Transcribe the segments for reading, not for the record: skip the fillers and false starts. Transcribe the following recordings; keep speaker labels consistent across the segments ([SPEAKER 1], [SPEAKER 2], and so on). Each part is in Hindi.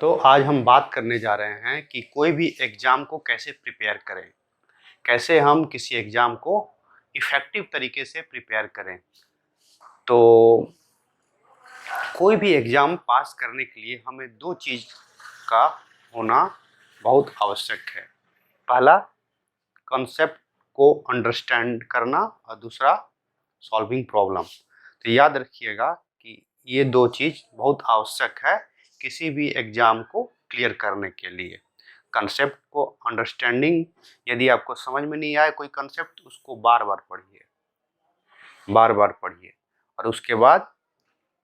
[SPEAKER 1] तो आज हम बात करने जा रहे हैं कि कोई भी एग्ज़ाम को कैसे प्रिपेयर करें, कैसे हम किसी एग्ज़ाम को इफ़ेक्टिव तरीके से प्रिपेयर करें। तो कोई भी एग्ज़ाम पास करने के लिए हमें 2 चीज़ का होना बहुत आवश्यक है। पहला, कॉन्सेप्ट को अंडरस्टैंड करना और दूसरा सॉल्विंग प्रॉब्लम। तो याद रखिएगा कि ये 2 चीज़ बहुत आवश्यक है किसी भी एग्ज़ाम को क्लियर करने के लिए। कंसेप्ट को अंडरस्टैंडिंग, यदि आपको समझ में नहीं आए कोई कंसेप्ट, उसको बार-बार पढ़िए, बार-बार पढ़िए और उसके बाद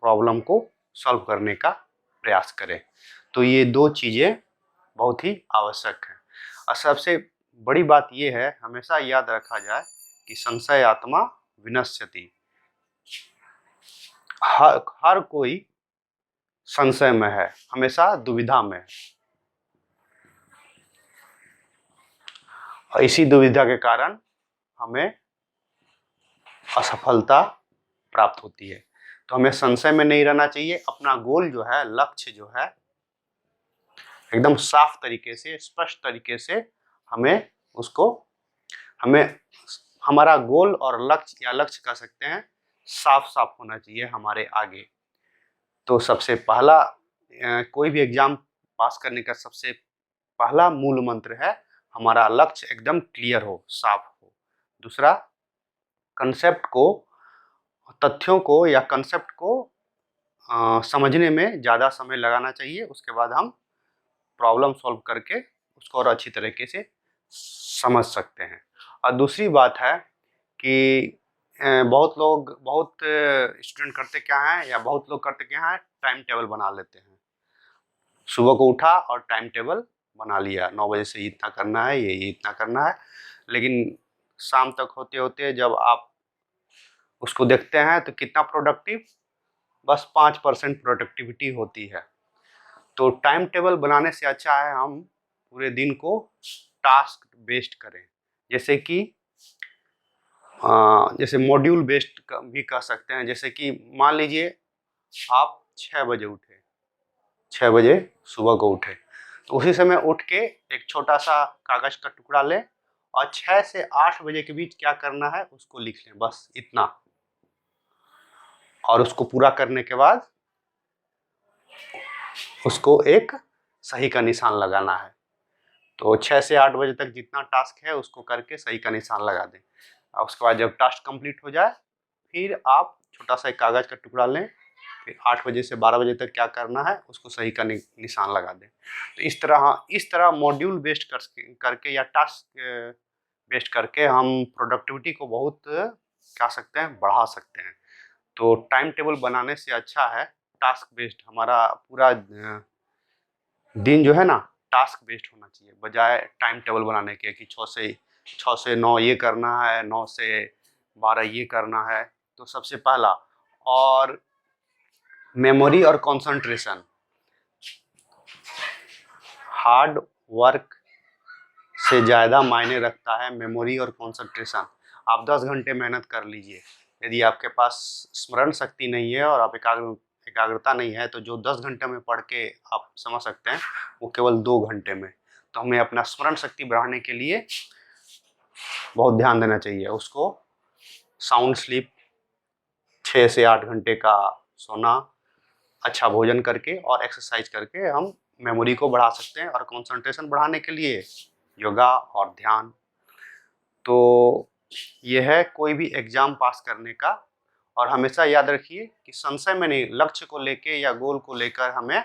[SPEAKER 1] प्रॉब्लम को सॉल्व करने का प्रयास करें। तो ये 2 चीज़ें बहुत ही आवश्यक हैं। और सबसे बड़ी बात ये है, हमेशा याद रखा जाए कि संशयात्मा विनश्यति। हर कोई संशय में है, हमेशा दुविधा में है और इसी दुविधा के कारण हमें असफलता प्राप्त होती है। तो हमें संशय में नहीं रहना चाहिए। अपना गोल जो है, लक्ष्य जो है, एकदम साफ तरीके से, स्पष्ट तरीके से हमें हमारा गोल और लक्ष्य, या लक्ष्य कह सकते हैं, साफ साफ होना चाहिए हमारे आगे। तो सबसे पहला, कोई भी एग्जाम पास करने का सबसे पहला मूल मंत्र है, हमारा लक्ष्य एकदम क्लियर हो, साफ हो। दूसरा, कंसेप्ट को, तथ्यों को या कंसेप्ट को समझने में ज़्यादा समय लगाना चाहिए। उसके बाद हम प्रॉब्लम सॉल्व करके उसको और अच्छी तरीके से समझ सकते हैं। और दूसरी बात है कि बहुत स्टूडेंट करते क्या हैं, या बहुत लोग करते क्या हैं, टाइम टेबल बना लेते हैं। सुबह को उठा और टाइम टेबल बना लिया, 9 बजे से इतना करना है, ये इतना करना है। लेकिन शाम तक होते होते जब आप उसको देखते हैं तो कितना प्रोडक्टिव, बस 5% प्रोडक्टिविटी होती है। तो टाइम टेबल बनाने से अच्छा है हम पूरे दिन को टास्क बेस्ड करें। जैसे कि जैसे मॉड्यूल बेस्ड भी कह सकते हैं। जैसे कि मान लीजिए आप 6 बजे उठे, 6 बजे सुबह को उठे, तो उसी समय उठ के एक छोटा सा कागज का टुकड़ा लें और 6 से 8 बजे के बीच क्या करना है उसको लिख लें, बस इतना। और उसको पूरा करने के बाद उसको एक सही का निशान लगाना है। तो 6 से 8 बजे तक जितना टास्क है उसको करके सही का निशान लगा दें। और उसके बाद जब टास्क कंप्लीट हो जाए, फिर आप छोटा सा एक कागज़ का टुकड़ा लें, फिर 8 बजे से 12 बजे तक क्या करना है उसको सही का निशान लगा दें। तो इस तरह मॉड्यूल बेस्ड करके या टास्क बेस्ड करके हम प्रोडक्टिविटी को बहुत कह सकते हैं, बढ़ा सकते हैं। तो टाइम टेबल बनाने से अच्छा है टास्क बेस्ड। हमारा पूरा दिन जो है ना, टास्क बेस्ड होना चाहिए, बजाय टाइम टेबल बनाने के कि 6 से 9 ये करना है, 9 से 12 ये करना है। तो सबसे पहला, और मेमोरी और कंसंट्रेशन, हार्ड वर्क से ज़्यादा मायने रखता है मेमोरी और कंसंट्रेशन। आप 10 घंटे मेहनत कर लीजिए, यदि आपके पास स्मरण शक्ति नहीं है और आप एकाग्रता नहीं है, तो जो 10 घंटे में पढ़ के आप समझ सकते हैं वो केवल 2 घंटे में। तो हमें अपना स्मरण शक्ति बढ़ाने के लिए बहुत ध्यान देना चाहिए। उसको साउंड स्लीप, 6 से 8 घंटे का सोना, अच्छा भोजन करके और एक्सरसाइज करके हम मेमोरी को बढ़ा सकते हैं। और कंसंट्रेशन बढ़ाने के लिए योगा और ध्यान। तो यह है कोई भी एग्ज़ाम पास करने का। और हमेशा याद रखिए कि संशय में नहीं, लक्ष्य को लेके या गोल को लेकर हमें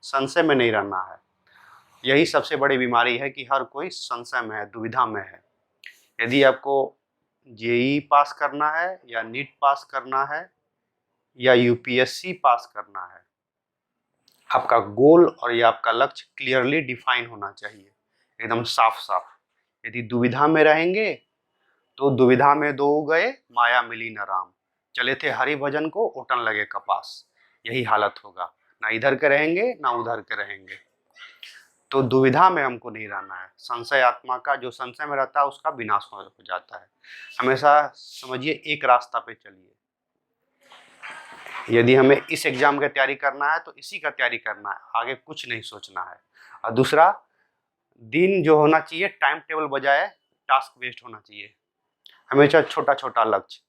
[SPEAKER 1] संशय में नहीं रहना है। यही सबसे बड़ी बीमारी है कि हर कोई संशय में है, दुविधा में है। यदि आपको जेईई पास करना है या नीट पास करना है या यूपीएससी पास करना है, आपका गोल और या आपका लक्ष्य क्लियरली डिफाइन होना चाहिए, एकदम साफ साफ। यदि दुविधा में रहेंगे तो दुविधा में दो गए माया मिली न राम, चले थे हरि भजन को ओटन लगे कपास। यही हालत होगा, ना इधर के रहेंगे ना उधर के रहेंगे। तो दुविधा में हमको नहीं रहना है। संशय आत्मा का, जो संशय में रहता है उसका विनाश हो जाता है। हमेशा समझिए, एक रास्ता पे चलिए, यदि हमें इस एग्ज़ाम की तैयारी करना है तो इसी का तैयारी करना है, आगे कुछ नहीं सोचना है। और दूसरा, दिन जो होना चाहिए टाइम टेबल बजाय टास्क बेस्ड होना चाहिए। हमेशा छोटा छोटा लक्ष्य,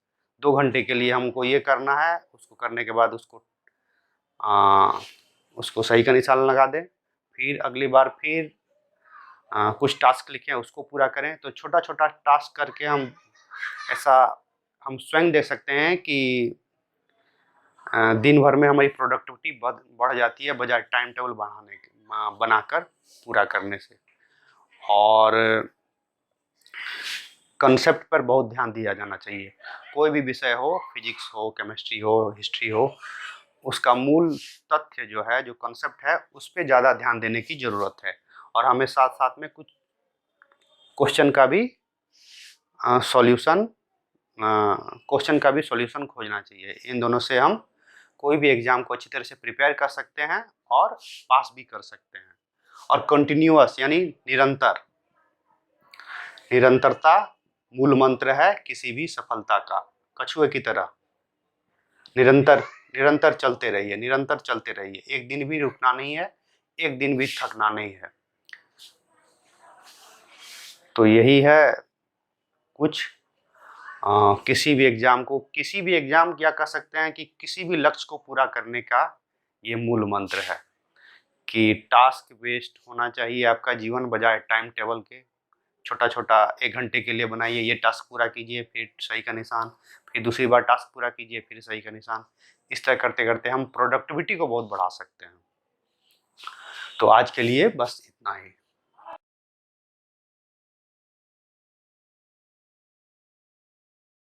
[SPEAKER 1] 2 घंटे के लिए हमको ये करना है, उसको करने के बाद उसको सही का निशान लगा दें, फिर अगली बार फिर कुछ टास्क लिखें, उसको पूरा करें। तो छोटा छोटा टास्क करके हम स्वयं देख सकते हैं कि दिन भर में हमारी प्रोडक्टिविटी बढ़ जाती है बजाय टाइम टेबल बनाकर पूरा करने से। और कंसेप्ट पर बहुत ध्यान दिया जाना चाहिए। कोई भी विषय हो, फिजिक्स हो, केमिस्ट्री हो, हिस्ट्री हो, उसका मूल तथ्य जो है, जो कंसेप्ट है, उस पर ज़्यादा ध्यान देने की ज़रूरत है। और हमें साथ साथ में कुछ क्वेश्चन का भी सॉल्यूशन खोजना चाहिए। इन दोनों से हम कोई भी एग्ज़ाम को अच्छी तरह से प्रिपेयर कर सकते हैं और पास भी कर सकते हैं। और कंटिन्यूअस यानी निरंतरता मूल मंत्र है किसी भी सफलता का। कछुए की तरह निरंतर चलते रहिए, एक दिन भी रुकना नहीं है, एक दिन भी थकना नहीं है। तो यही है कुछ किसी भी एग्जाम क्या कह सकते हैं कि किसी भी लक्ष्य को पूरा करने का ये मूल मंत्र है कि टास्क बेस्ड होना चाहिए आपका जीवन बजाय टाइम टेबल के। छोटा छोटा 1 घंटे के लिए बनाइए, ये टास्क पूरा कीजिए, फिर सही का निशान, फिर दूसरी बार टास्क पूरा कीजिए, फिर सही का निशान। इस तरह करते करते हम प्रोडक्टिविटी को बहुत बढ़ा सकते हैं। तो आज के लिए बस इतना ही।